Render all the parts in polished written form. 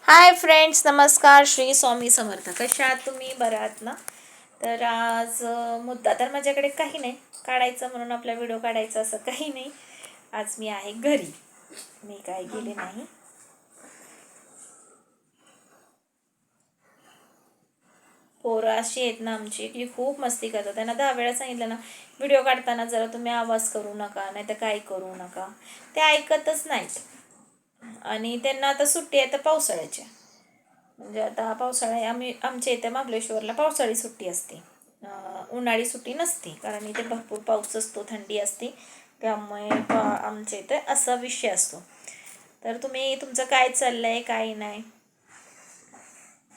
Hi friends, नमस्कार. श्री स्वामी समर्थ. कशा आहात तुम्ही? बरं आहात ना? तर आज मुद्दा तर माझ्याकडे काही नाही काढायचं, म्हणून आपला व्हिडिओ काढायचा असं काही नाही. आज मी आहे घरी, मी काय गेले नाही. पोरं अशी आहेत ना आमची की खूप मस्ती करतात. त्यांना 10 वेळा सांगितलं ना व्हिडिओ काढताना जरा तुम्ही आवाज करू नका, नाही तर काय करू नका, ते ऐकतच नाहीत. आणि त्यांना आता सुट्टी आहे तर पावसाळ्याच्या, म्हणजे आता पावसाळा आमच्या इथे महाबळेश्वरला पावसाळी सुट्टी असते. उन्हाळी सुट्टी नसते, कारण इथे भरपूर पाऊस असतो, थंडी असते. त्यामुळे आमच्या इथे असा विषय असतो. तर तुमचं काय चाललं आहे, काय नाही?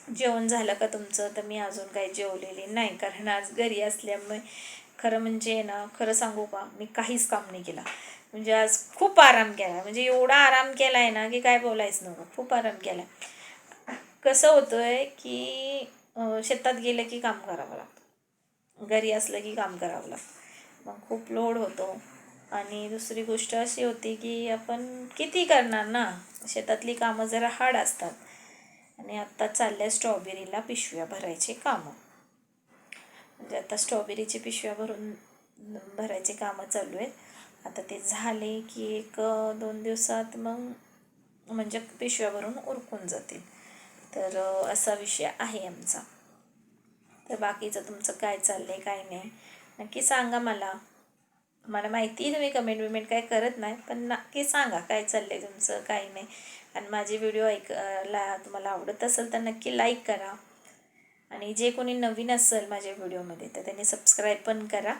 जेवण झालं का तुमचं? तर मी अजून काही जेवलेली नाही, कारण आज घरी असल्यामुळे खरं म्हणजे ना, खरं सांगू का, मी काहीच काम नाही केला. म्हणजे आज खूप आराम केला, म्हणजे एवढा आराम केला आहे ना की काय बोलायचं नव्हतं. खूप आराम केला. कसं होतं आहे की शेतात गेलं की काम करावं लागतं, घरी असलं की काम करावं लागतं, मग खूप लोड होतो. आणि दुसरी गोष्ट अशी होती की आपण किती करणार ना, शेतातली कामं जरा हार्ड असतात. आणि आत्ता चालल्या स्ट्रॉबेरीला पिशव्या भरायचे कामं, म्हणजे आता स्ट्रॉबेरीची पिशव्या भरायचे कामं चालू आहेत. आता ते झाले की 1-2 दिवसात मग म्हणजे पिशव्या भरून उरकून जातील. तर असा विषय आहे आमचा. तर बाकीचं तुमचं काय चाललं आहे, काय नाही, नक्की सांगा मला. मला माहिती आहे तुम्ही कमेंट काय करत नाही, पण नक्की सांगा काय चाललं आहे तुमचं, काय नाही. आणि माझे व्हिडिओ ऐकायला तुम्हाला आवडत असेल तर नक्की लाईक करा. आणि जे कोणी नवीन असेल माझ्या व्हिडिओमध्ये तर त्यांनी सबस्क्राईब पण करा.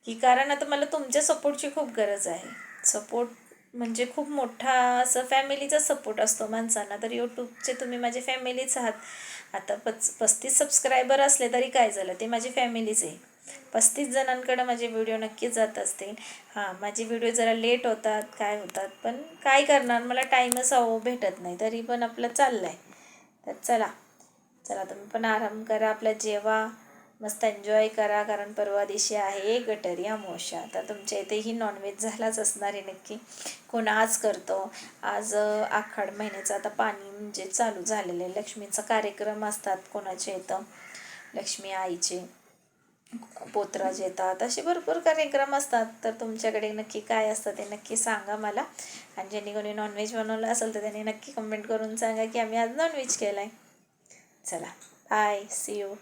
कारण आता मला तुमच्या सपोर्टची खूप गरज आहे. सपोर्ट म्हणजे खूप मोठा असं फॅमिलीचा सपोर्ट असतो माणसांना. तर यूट्यूबचे तुम्ही माझे फॅमिलीच आहात. आता 35 सबस्क्रायबर असले तरी काय झालं, ते माझी फॅमिलीच आहे. 35 जणांकडे माझे व्हिडिओ नक्कीच जात असतील. हां, माझे व्हिडिओ जरा लेट होतात, काय होतात, पण काय करणार, मला टाईमच भेटत नाही, तरी पण आपलं चाललं आहे. तर चला चला तुम्ही पण आराम करा, आपल्या जेवा, मस्त एन्जॉय करा, कारण परवा दिवशी आहे गटारी अमावस्या. तर तुमच्या इथेही नॉनव्हेज झालाच असणार आहे नक्की. कोण आज करतो. आज आखाड महिन्याचं आता पाणी म्हणजे चालू झालेलं आहे. लक्ष्मीचा कार्यक्रम असतात कोणाच्या इथं, लक्ष्मी आईचे पोतराज येतात, असे भरपूर कार्यक्रम असतात. तर तुमच्याकडे नक्की काय असतं ते नक्की सांगा मला. आणि ज्यांनी कोणी नॉनव्हेज बनवलं असेल तर त्यांनी नक्की कमेंट करून सांगा की आम्ही आज नॉनव्हेज केलं आहे. चला, बाय, सी यू.